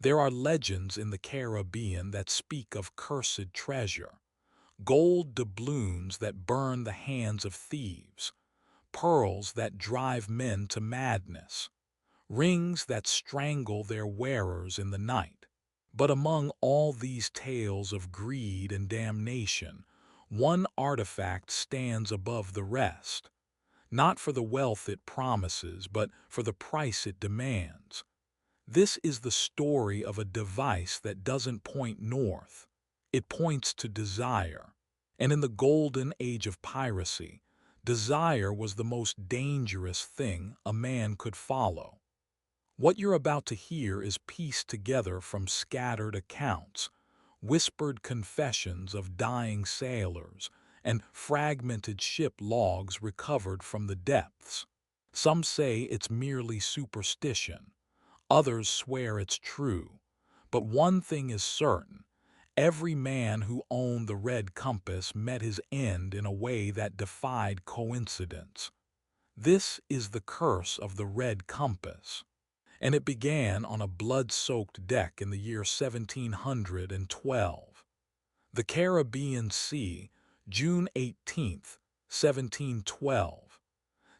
There are legends in the Caribbean that speak of cursed treasure, gold doubloons that burn the hands of thieves, pearls that drive men to madness, rings that strangle their wearers in the night. But among all these tales of greed and damnation, one artifact stands above the rest, not for the wealth it promises, but for the price it demands. This is the story of a device that doesn't point north. It points to desire. And in the golden age of piracy, desire was the most dangerous thing a man could follow. What you're about to hear is pieced together from scattered accounts, whispered confessions of dying sailors, and fragmented ship logs recovered from the depths. Some say it's merely superstition. Others swear it's true. But one thing is certain. Every man who owned the red compass met his end in a way that defied coincidence. This is the curse of the red compass. And it began on a blood-soaked deck in the year 1712. The Caribbean Sea, June 18, 1712.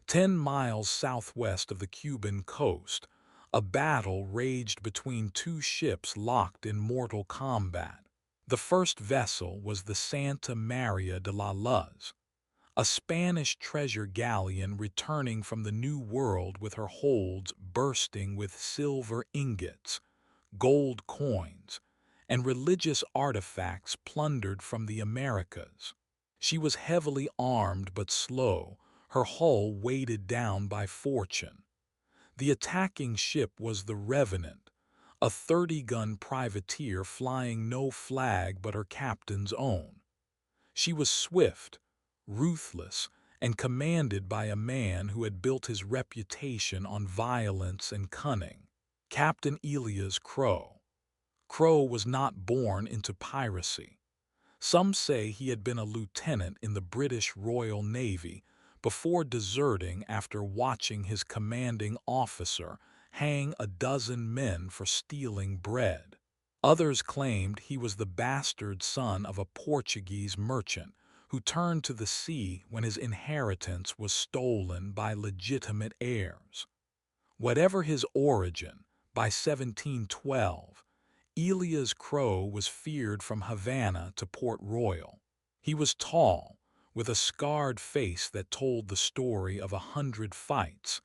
10 miles southwest of the Cuban coast, a battle raged between two ships locked in mortal combat. The first vessel was the Santa Maria de la Luz, a Spanish treasure galleon returning from the New World with her holds bursting with silver ingots, gold coins, and religious artifacts plundered from the Americas. She was heavily armed but slow, her hull weighted down by fortune. The attacking ship was the Revenant, a 30-gun privateer flying no flag but her captain's own. She was swift, ruthless, and commanded by a man who had built his reputation on violence and cunning, Captain Elias Crowe. Crowe was not born into piracy. Some say he had been a lieutenant in the British Royal Navy before deserting after watching his commanding officer hang a dozen men for stealing bread. Others claimed he was the bastard son of a Portuguese merchant who turned to the sea when his inheritance was stolen by legitimate heirs. Whatever his origin, by 1712, Elias Crowe was feared from Havana to Port Royal. He was tall, with a scarred face that told the story of 100 fights,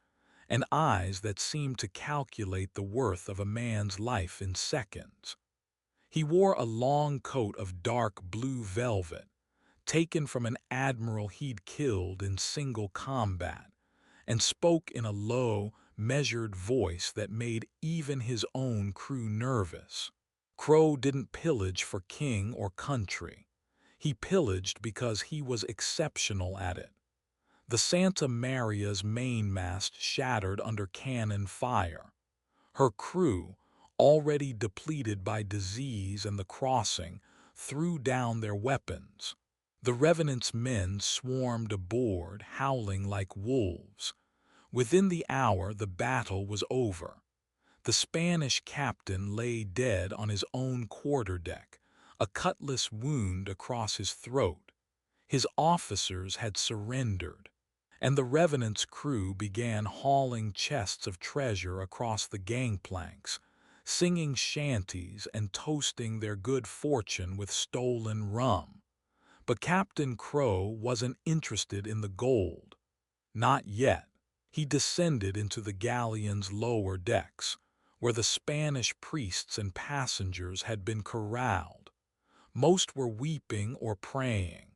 and eyes that seemed to calculate the worth of a man's life in seconds. He wore a long coat of dark blue velvet, taken from an admiral he'd killed in single combat, and spoke in a low, measured voice that made even his own crew nervous. Crowe didn't pillage for king or country. He pillaged because he was exceptional at it. The Santa Maria's mainmast shattered under cannon fire. Her crew, already depleted by disease and the crossing, threw down their weapons. The Revenant's men swarmed aboard, howling like wolves. Within the hour, the battle was over. The Spanish captain lay dead on his own quarterdeck, a cutlass wound across his throat. His officers had surrendered, and the Revenant's crew began hauling chests of treasure across the gangplanks, singing shanties and toasting their good fortune with stolen rum. But Captain Crowe wasn't interested in the gold. Not yet. He descended into the galleon's lower decks, where the Spanish priests and passengers had been corralled. Most were weeping or praying.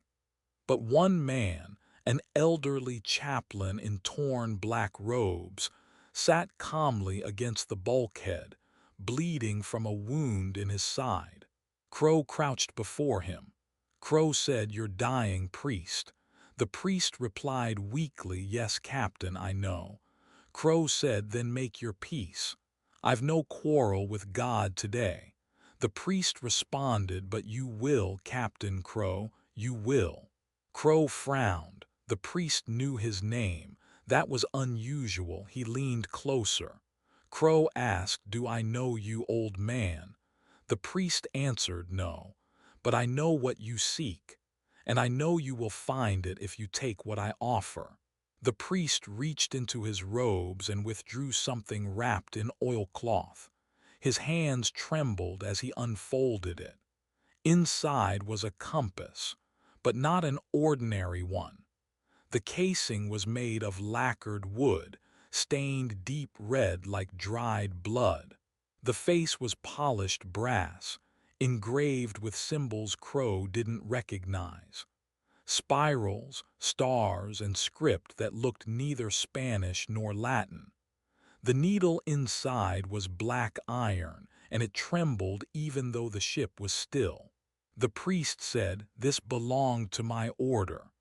But one man, an elderly chaplain in torn black robes, sat calmly against the bulkhead, bleeding from a wound in his side. Crowe crouched before him. Crowe said, "You're dying, priest." The priest replied weakly, "Yes, Captain, I know." Crowe said, "Then make your peace. I've no quarrel with God today." The priest responded, "But you will, Captain Crowe, you will." Crowe frowned. The priest knew his name. That was unusual. He leaned closer. Crowe asked, "Do I know you, old man?" The priest answered, "No, but I know what you seek, and I know you will find it if you take what I offer." The priest reached into his robes and withdrew something wrapped in oilcloth. His hands trembled as he unfolded it. Inside was a compass, but not an ordinary one. The casing was made of lacquered wood, stained deep red like dried blood. The face was polished brass, engraved with symbols Crowe didn't recognize. Spirals, stars, and script that looked neither Spanish nor Latin. The needle inside was black iron, and it trembled even though the ship was still. The priest said, "This belonged to my order.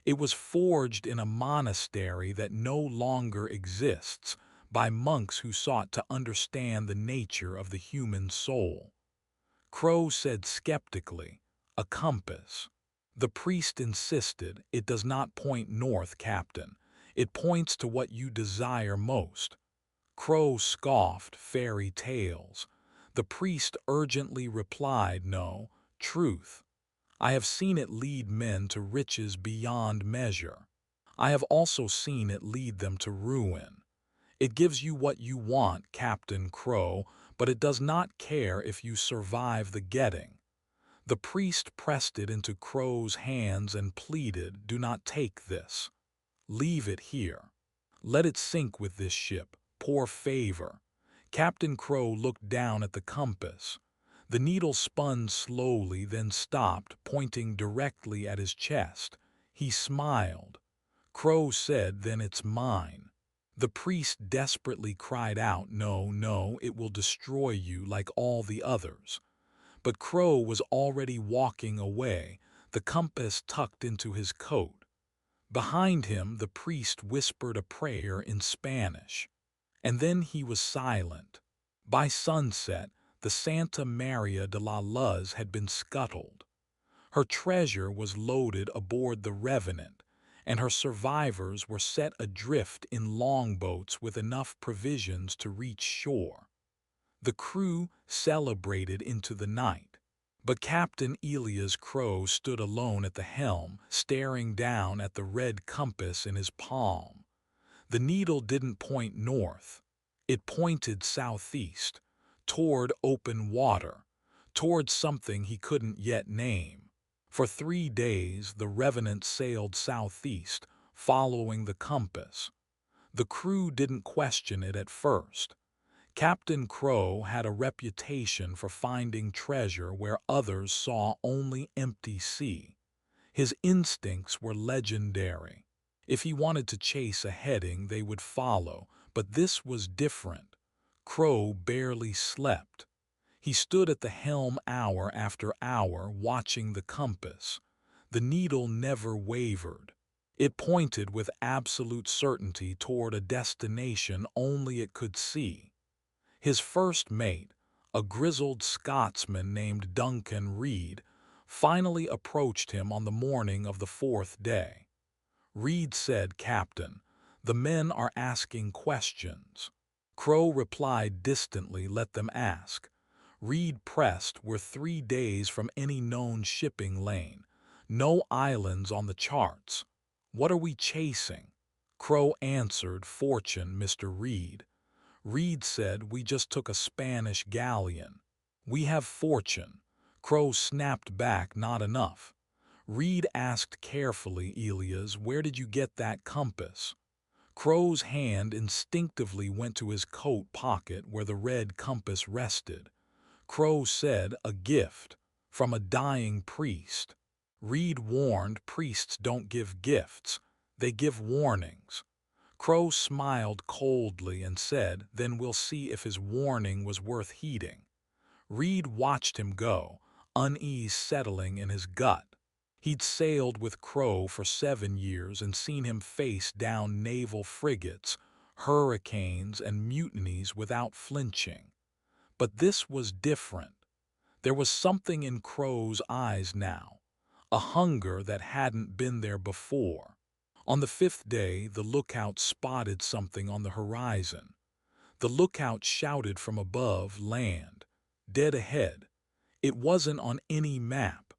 It was forged in a monastery that no longer exists by monks who sought to understand the nature of the human soul." Crowe said skeptically, "A compass." The priest insisted, "It does not point north, Captain. It points to what you desire most." Crowe scoffed, "Fairy tales." The priest urgently replied, "No, truth. I have seen it lead men to riches beyond measure. I have also seen it lead them to ruin. It gives you what you want, Captain Crowe, but it does not care if you survive the getting." The priest pressed it into Crowe's hands and pleaded, "Do not take this. Leave it here. Let it sink with this ship. Poor favor." Captain Crowe looked down at the compass. The needle spun slowly, then stopped, pointing directly at his chest. He smiled. Crowe said, "Then it's mine." The priest desperately cried out, "No, no, it will destroy you like all the others." But Crowe was already walking away, the compass tucked into his coat. Behind him, the priest whispered a prayer in Spanish. And then he was silent. By sunset, the Santa Maria de la Luz had been scuttled. Her treasure was loaded aboard the Revenant, and her survivors were set adrift in longboats with enough provisions to reach shore. The crew celebrated into the night. But Captain Elias Crowe stood alone at the helm, staring down at the red compass in his palm. The needle didn't point north. It pointed southeast, toward open water, toward something he couldn't yet name. For 3 days, the Revenant sailed southeast, following the compass. The crew didn't question it at first. Captain Crowe had a reputation for finding treasure where others saw only empty sea. His instincts were legendary. If he wanted to chase a heading, they would follow, but this was different. Crowe barely slept. He stood at the helm hour after hour, watching the compass. The needle never wavered. It pointed with absolute certainty toward a destination only it could see. His first mate, a grizzled Scotsman named Duncan Reed, finally approached him on the morning of the 4th day. Reed said, "Captain, the men are asking questions." Crowe replied distantly, "Let them ask." Reed pressed, "We're 3 days from any known shipping lane. No islands on the charts. What are we chasing?" Crowe answered, "Fortune, Mr. Reed." Reed said, "We just took a Spanish galleon. We have fortune." Crowe snapped back, "Not enough." Reed asked carefully, "Elias, where did you get that compass?" Crowe's hand instinctively went to his coat pocket where the red compass rested. Crowe said, "A gift from a dying priest." Reed warned, "Priests don't give gifts, they give warnings." Crowe smiled coldly and said, "Then we'll see if his warning was worth heeding." Reed watched him go, unease settling in his gut. He'd sailed with Crowe for 7 years and seen him face down naval frigates, hurricanes, and mutinies without flinching. But this was different. There was something in Crowe's eyes now, a hunger that hadn't been there before. On the 5th day, the lookout spotted something on the horizon. The lookout shouted from above, "Land! Dead ahead." It wasn't on any map.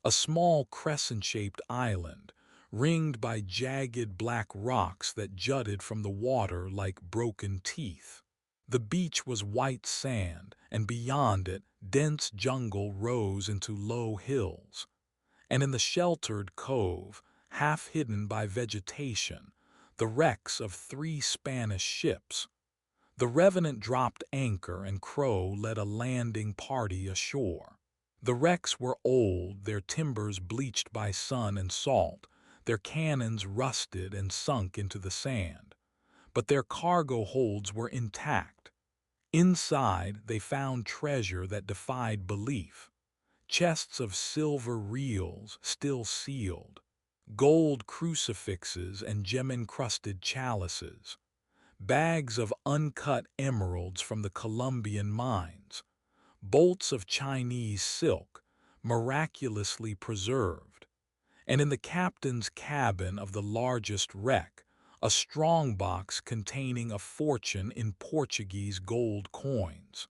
A small crescent-shaped island, ringed by jagged black rocks that jutted from the water like broken teeth. The beach was white sand, and beyond it, dense jungle rose into low hills. And in the sheltered cove, half hidden by vegetation, the wrecks of 3 Spanish ships. The Revenant dropped anchor and Crowe led a landing party ashore. The wrecks were old, their timbers bleached by sun and salt, their cannons rusted and sunk into the sand. But their cargo holds were intact. Inside, they found treasure that defied belief. Chests of silver reels still sealed, gold crucifixes and gem-encrusted chalices, bags of uncut emeralds from the Colombian mines, bolts of Chinese silk, miraculously preserved. And in the captain's cabin of the largest wreck, a strongbox containing a fortune in Portuguese gold coins.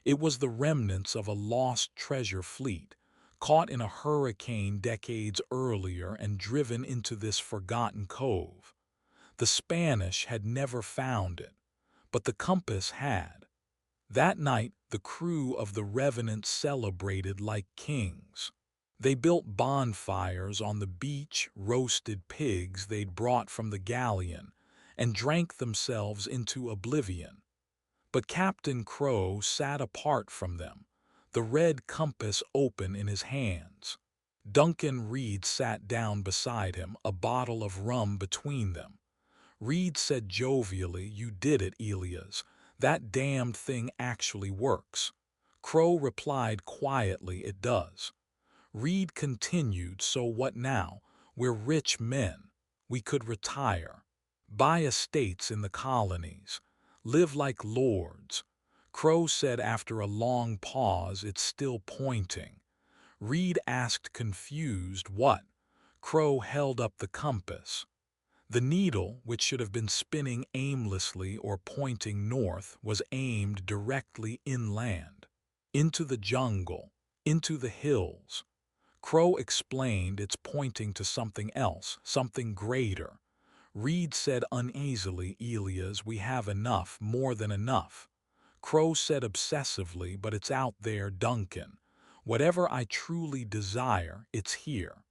It was the remnants of a lost treasure fleet, caught in a hurricane decades earlier and driven into this forgotten cove. The Spanish had never found it, but the compass had. That night, the crew of the Revenant celebrated like kings. They built bonfires on the beach, roasted pigs they'd brought from the galleon, and drank themselves into oblivion. But Captain Crowe sat apart from them, the red compass open in his hands. Duncan Reed sat down beside him, a bottle of rum between them. Reed said jovially, "You did it, Elias. That damned thing actually works." Crowe replied quietly, "It does." Reed continued, "So what now? We're rich men. We could retire, buy estates in the colonies, live like lords." Crowe said after a long pause, "It's still pointing." Reed asked confused, "What?" Crowe held up the compass. The needle, which should have been spinning aimlessly or pointing north, was aimed directly inland, into the jungle, into the hills. Crowe explained, "It's pointing to something else, something greater." Reed said uneasily, "Elias, we have enough, more than enough." Crowe said obsessively, "But it's out there, Duncan. Whatever I truly desire, it's here.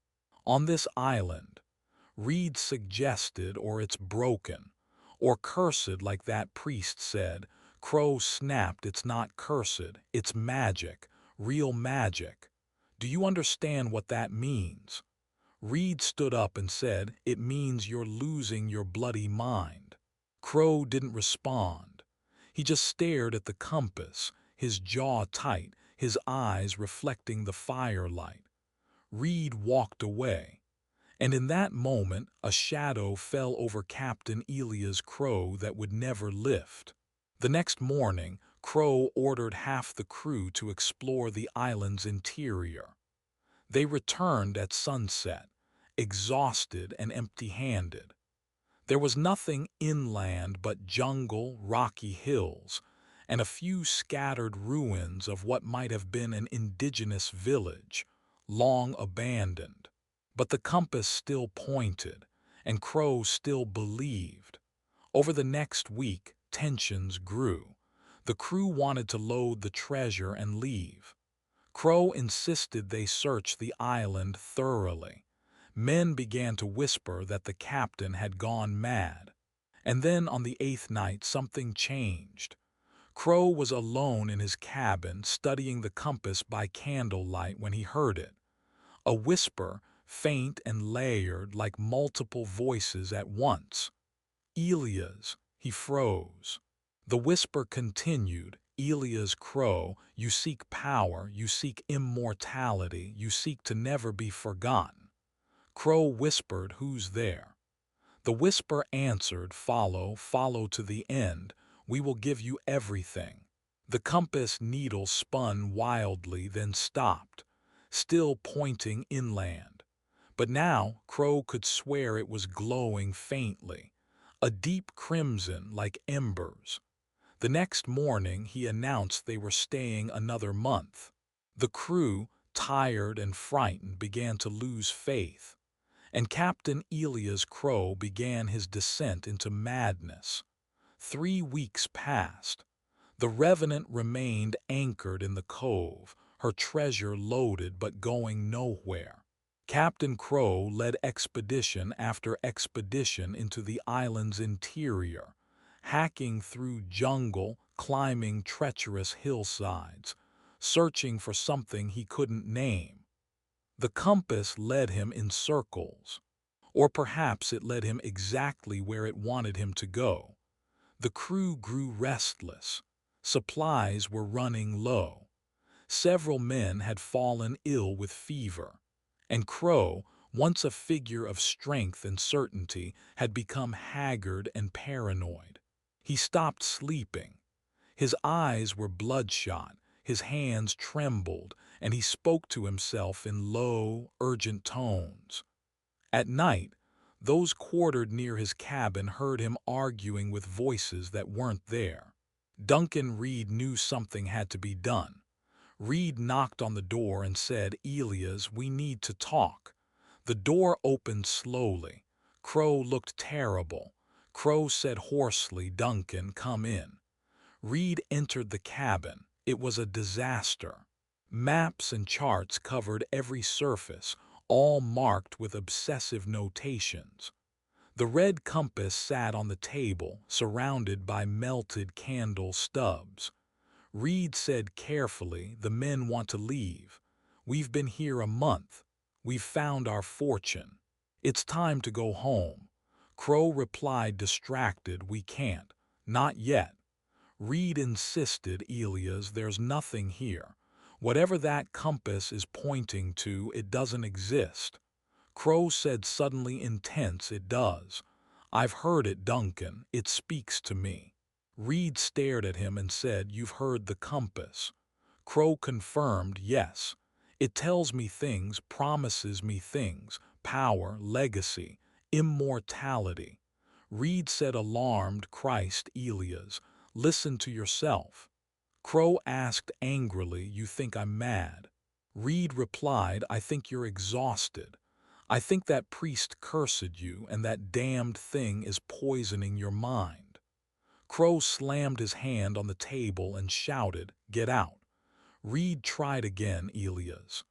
On this island." Reed suggested, "Or it's broken. Or cursed like that priest said." Crowe snapped, "It's not cursed, it's magic, real magic. Do you understand what that means?" Reed stood up and said, "It means you're losing your bloody mind." Crowe didn't respond. He just stared at the compass, his jaw tight, his eyes reflecting the firelight. Reed walked away. And in that moment, a shadow fell over Captain Elias Crowe that would never lift. The next morning, Crowe ordered half the crew to explore the island's interior. They returned at sunset, exhausted and empty-handed. There was nothing inland but jungle, rocky hills, and a few scattered ruins of what might have been an indigenous village, long abandoned. But the compass still pointed, and Crowe still believed. Over the next week, tensions grew. The crew wanted to load the treasure and leave. Crowe insisted they search the island thoroughly. Men began to whisper that the captain had gone mad. And then on the 8th night, something changed. Crowe was alone in his cabin, studying the compass by candlelight when he heard it. A whisper, faint and layered like multiple voices at once. "Elias." He froze. The whisper continued, "Elias Crowe, you seek power, you seek immortality, you seek to never be forgotten." Crowe whispered, "Who's there?" The whisper answered, "Follow, follow to the end. We will give you everything." The compass needle spun wildly, then stopped, still pointing inland. But now Crowe could swear it was glowing faintly, a deep crimson like embers. The next morning, he announced they were staying another month. The crew, tired and frightened, began to lose faith, and Captain Elias Crowe began his descent into madness. 3 weeks passed. The Revenant remained anchored in the cove, her treasure loaded but going nowhere. Captain Crowe led expedition after expedition into the island's interior, hacking through jungle, climbing treacherous hillsides, searching for something he couldn't name. The compass led him in circles, or perhaps it led him exactly where it wanted him to go. The crew grew restless. Supplies were running low. Several men had fallen ill with fever, and Crowe, once a figure of strength and certainty, had become haggard and paranoid. He stopped sleeping. His eyes were bloodshot, his hands trembled, and he spoke to himself in low, urgent tones. At night, those quartered near his cabin heard him arguing with voices that weren't there. Duncan Reed knew something had to be done. Reed knocked on the door and said, "Elias, we need to talk." The door opened slowly. Crowe looked terrible. Crowe said hoarsely, "Duncan, come in." Reed entered the cabin. It was a disaster. Maps and charts covered every surface, all marked with obsessive notations. The red compass sat on the table, surrounded by melted candle stubs. Reed said carefully, "The men want to leave. We've been here a month. We've found our fortune. It's time to go home." Crowe replied, distracted, "We can't. Not yet." Reed insisted, "Elias, there's nothing here. Whatever that compass is pointing to, it doesn't exist." Crowe said suddenly intense, "It does. I've heard it, Duncan. It speaks to me." Reed stared at him and said, "You've heard the compass." Crowe confirmed, "Yes. It tells me things, promises me things, power, legacy, immortality." Reed said, alarmed, "Christ, Elias, listen to yourself." Crowe asked angrily, "You think I'm mad?" Reed replied, "I think you're exhausted. I think that priest cursed you, and that damned thing is poisoning your mind." Crowe slammed his hand on the table and shouted, "Get out." Reed tried again, "Elias."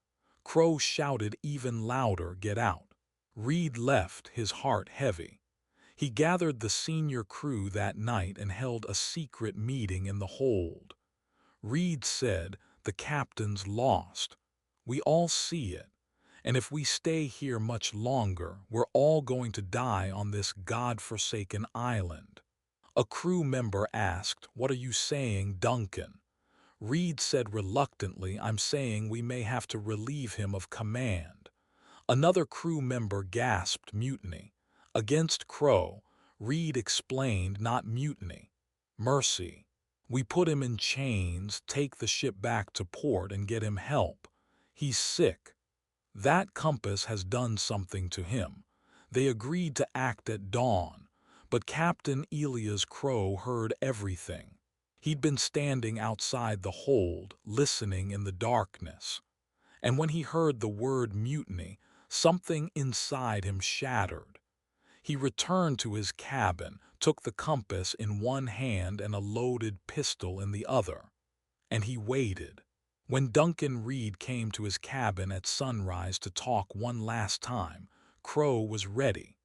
Crowe shouted even louder, "Get out." Reed left, his heart heavy. He gathered the senior crew that night and held a secret meeting in the hold. Reed said, "The captain's lost. We all see it. And if we stay here much longer, we're all going to die on this God-forsaken island." A crew member asked, "What are you saying, Duncan?" Reed said reluctantly, "I'm saying we may have to relieve him of command." Another crew member gasped, "Mutiny." Against Crowe, Reed explained, "Not mutiny. Mercy. We put him in chains, take the ship back to port and get him help. He's sick. That compass has done something to him." They agreed to act at dawn, but Captain Elias Crowe heard everything. He'd been standing outside the hold, listening in the darkness. And when he heard the word mutiny, something inside him shattered. He returned to his cabin, took the compass in one hand and a loaded pistol in the other. And he waited. When Duncan Reed came to his cabin at sunrise to talk one last time, Crowe was ready.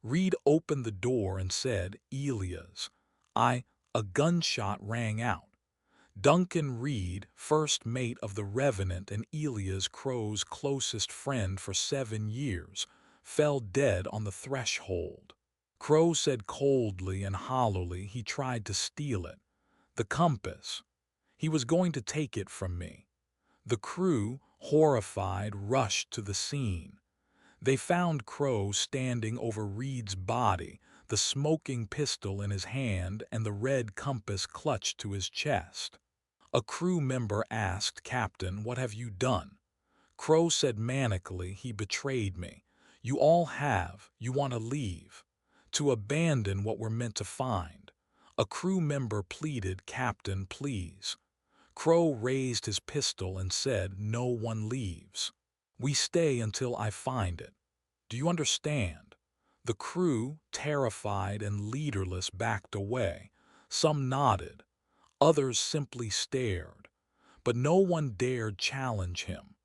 Reed opened the door and said, "Elias, A gunshot rang out. Duncan Reed, first mate of the Revenant and Elias Crowe's closest friend for 7 years, fell dead on the threshold. Crowe said coldly and hollowly he tried to steal it. The compass. He was going to take it from me." The crew, horrified, rushed to the scene. They found Crowe standing over Reed's body, the smoking pistol in his hand and the red compass clutched to his chest. A crew member asked, "Captain, what have you done?" Crowe said manically, "He betrayed me. You all have. You want to leave. To abandon what we're meant to find. A crew member pleaded, "Captain, please." Crowe raised his pistol and said, "No one leaves. We stay until I find it. Do you understand?" The crew, terrified and leaderless, backed away. Some nodded, others simply stared, but no one dared challenge him.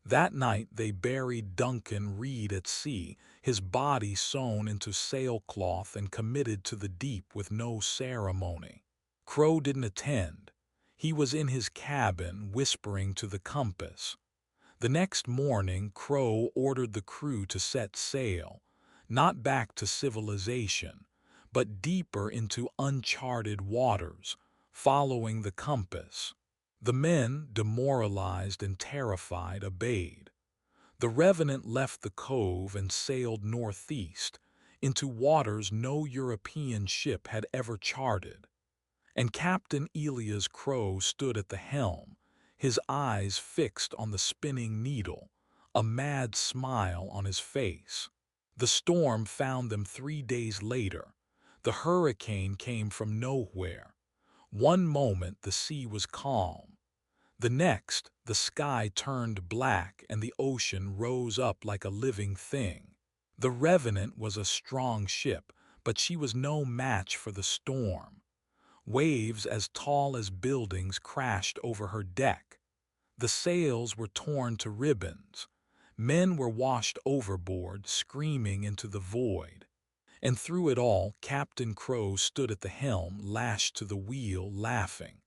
That night they buried Duncan Reed at sea, his body sewn into sailcloth and committed to the deep with no ceremony. Crowe didn't attend. He was in his cabin, whispering to the compass. The next morning, Crowe ordered the crew to set sail, not back to civilization, but deeper into uncharted waters, following the compass. The men, demoralized and terrified, obeyed. The Revenant left the cove and sailed northeast, into waters no European ship had ever charted. And Captain Elias Crowe stood at the helm, his eyes fixed on the spinning needle, a mad smile on his face. The storm found them 3 days later. The hurricane came from nowhere. One moment the sea was calm. The next, the sky turned black and the ocean rose up like a living thing. The Revenant was a strong ship, but she was no match for the storm. Waves as tall as buildings crashed over her deck. The sails were torn to ribbons. Men were washed overboard, screaming into the void. And through it all, Captain Crowe stood at the helm, lashed to the wheel, laughing.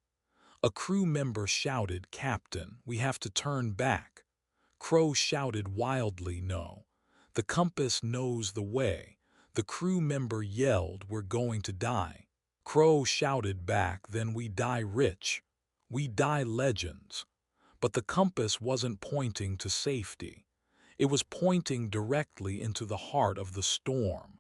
A crew member shouted, "Captain, we have to turn back." Crowe shouted wildly, "No. The compass knows the way." The crew member yelled, "We're going to die." Crowe shouted back, "Then we die rich. We die legends." But the compass wasn't pointing to safety. It was pointing directly into the heart of the storm.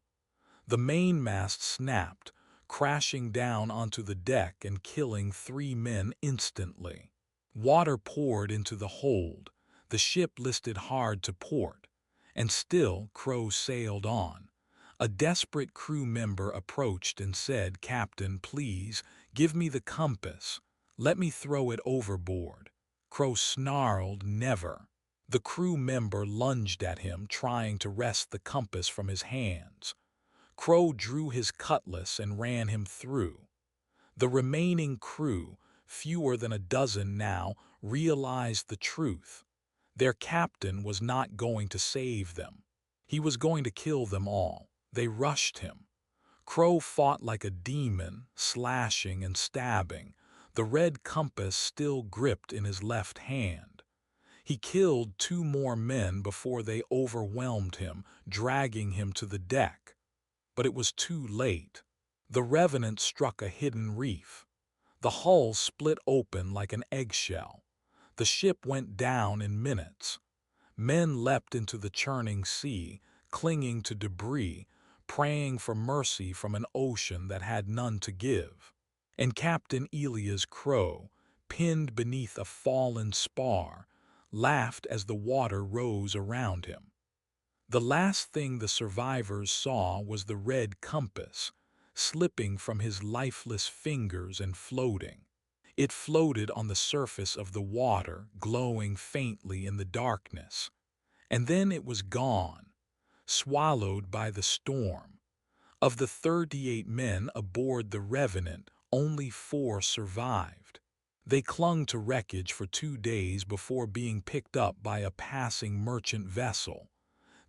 The mainmast snapped, crashing down onto the deck and killing 3 men instantly. Water poured into the hold. The ship listed hard to port. And still Crowe sailed on. A desperate crew member approached and said, "Captain, please, give me the compass. Let me throw it overboard." Crowe snarled, "Never." The crew member lunged at him, trying to wrest the compass from his hands. Crowe drew his cutlass and ran him through. The remaining crew, fewer than a dozen now, realized the truth. Their captain was not going to save them. He was going to kill them all. They rushed him. Crowe fought like a demon, slashing and stabbing, the red compass still gripped in his left hand. He killed 2 more men before they overwhelmed him, dragging him to the deck. But it was too late. The Revenant struck a hidden reef. The hull split open like an eggshell. The ship went down in minutes. Men leapt into the churning sea, clinging to debris, praying for mercy from an ocean that had none to give. And Captain Elias Crowe, pinned beneath a fallen spar, laughed as the water rose around him. The last thing the survivors saw was the red compass, slipping from his lifeless fingers and floating. It floated on the surface of the water, glowing faintly in the darkness. And then it was gone, swallowed by the storm. Of the 38 men aboard the Revenant, only 4 survived. They clung to wreckage for 2 days before being picked up by a passing merchant vessel.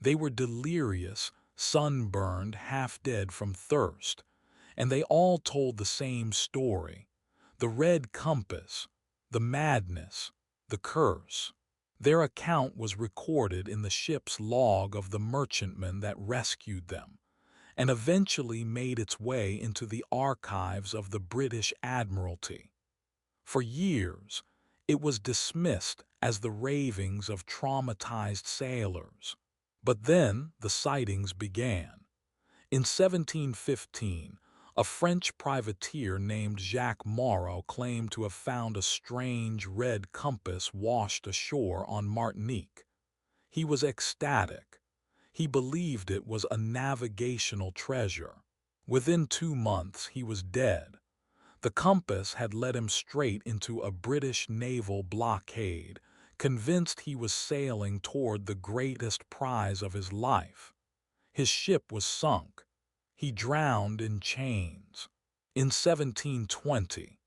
They were delirious, sunburned, half dead from thirst, and they all told the same story: the red compass, the madness, the curse. Their account was recorded in the ship's log of the merchantman that rescued them, and eventually made its way into the archives of the British Admiralty. For years, it was dismissed as the ravings of traumatized sailors. But then the sightings began. In 1715, a French privateer named Jacques Moreau claimed to have found a strange red compass washed ashore on Martinique. He was ecstatic. He believed it was a navigational treasure. Within 2 months, he was dead. The compass had led him straight into a British naval blockade, convinced he was sailing toward the greatest prize of his life. His ship was sunk. He drowned in chains. In 1720,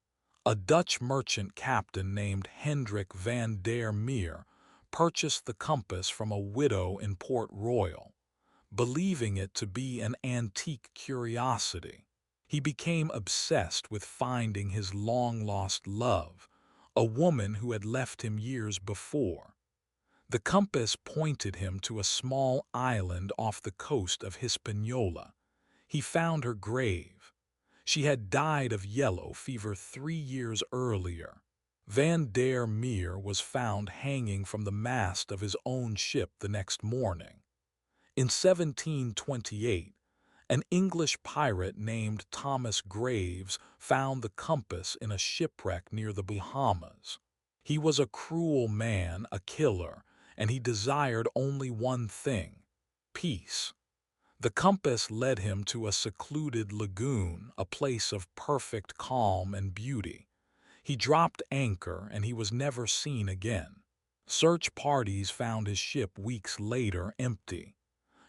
a Dutch merchant captain named Hendrik van der Meer purchased the compass from a widow in Port Royal, believing it to be an antique curiosity. He became obsessed with finding his long-lost love, a woman who had left him years before. The compass pointed him to a small island off the coast of Hispaniola. He found her grave. She had died of yellow fever 3 years earlier. Van der Meer was found hanging from the mast of his own ship the next morning. In 1728, an English pirate named Thomas Graves found the compass in a shipwreck near the Bahamas. He was a cruel man, a killer, and he desired only one thing: peace. The compass led him to a secluded lagoon, a place of perfect calm and beauty. He dropped anchor and he was never seen again. Search parties found his ship weeks later empty.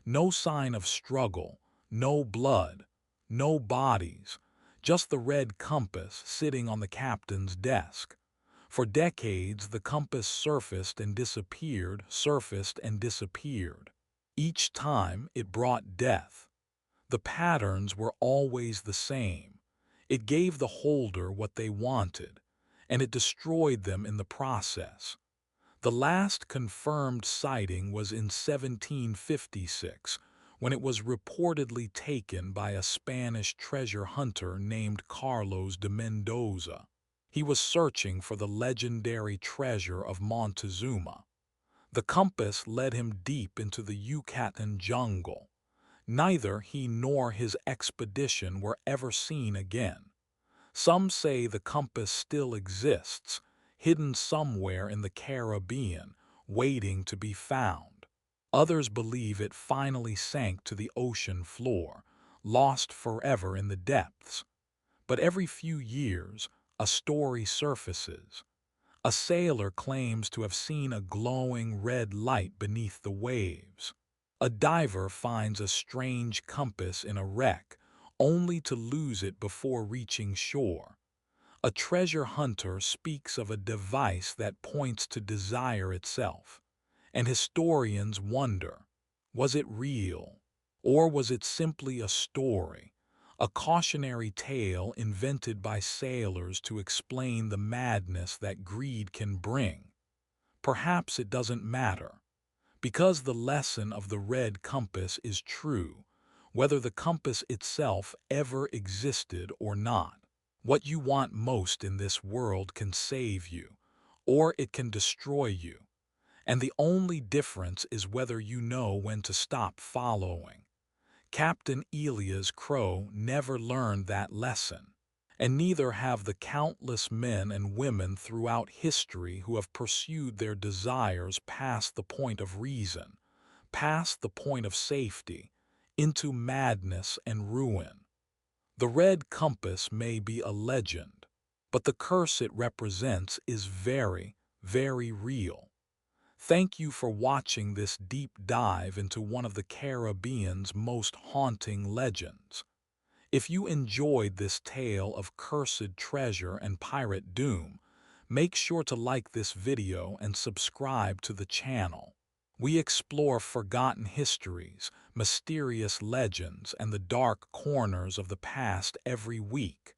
No sign of struggle, no blood, no bodies, just the red compass sitting on the captain's desk. For decades, the compass surfaced and disappeared, surfaced and disappeared. Each time, it brought death. The patterns were always the same. It gave the holder what they wanted, and it destroyed them in the process. The last confirmed sighting was in 1756, when it was reportedly taken by a Spanish treasure hunter named Carlos de Mendoza. He was searching for the legendary treasure of Montezuma. The compass led him deep into the Yucatan jungle. Neither he nor his expedition were ever seen again. Some say the compass still exists, hidden somewhere in the Caribbean, waiting to be found. Others believe it finally sank to the ocean floor, lost forever in the depths. But every few years, a story surfaces. A sailor claims to have seen a glowing red light beneath the waves. A diver finds a strange compass in a wreck, only to lose it before reaching shore. A treasure hunter speaks of a device that points to desire itself. And historians wonder, was it real? Or was it simply a story? A cautionary tale invented by sailors to explain the madness that greed can bring. Perhaps it doesn't matter, because the lesson of the red compass is true, whether the compass itself ever existed or not. What you want most in this world can save you, or it can destroy you, and the only difference is whether you know when to stop following. Captain Elias Crowe never learned that lesson, and neither have the countless men and women throughout history who have pursued their desires past the point of reason, past the point of safety, into madness and ruin. The red compass may be a legend, but the curse it represents is very, very real. Thank you for watching this deep dive into one of the Caribbean's most haunting legends. If you enjoyed this tale of cursed treasure and pirate doom, make sure to like this video and subscribe to the channel. We explore forgotten histories, mysterious legends, and the dark corners of the past every week.